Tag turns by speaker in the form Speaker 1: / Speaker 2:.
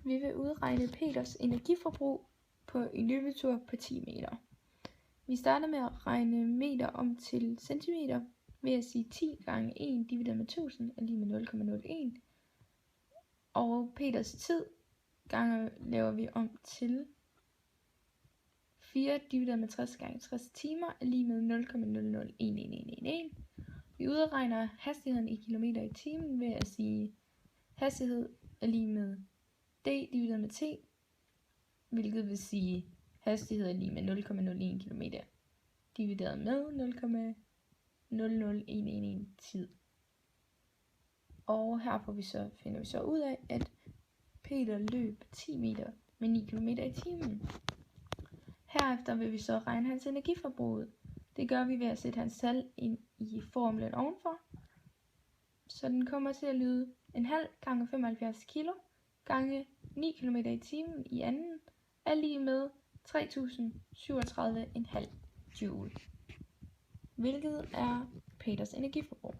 Speaker 1: Vi vil udregne Peters energiforbrug på en løbetur på 10 meter. Vi starter med at regne meter om til centimeter ved at sige 10 gange 1 divideret med 1000 er lige med 0,01. Og Peters tid laver vi om til 4 divideret med 60 gange 60 timer er lige med 0,001111. Vi udregner hastigheden i kilometer i timen ved at sige hastighed er lige med d divideret med t, hvilket vil sige hastighed er lige med 0,01 km divideret med 0,001111 tid. Og her finder vi så ud af, at Peter løb 10 meter med 9 km i timen. Herefter vil vi så regne hans energiforbrug. Det gør vi ved at sætte hans tal ind i formlen ovenfor. Så den kommer til at lyde en halv gange 75 kilo gange 9 km i timen i anden er lige med 3037,5 joule, hvilket er Peters energiforbrug.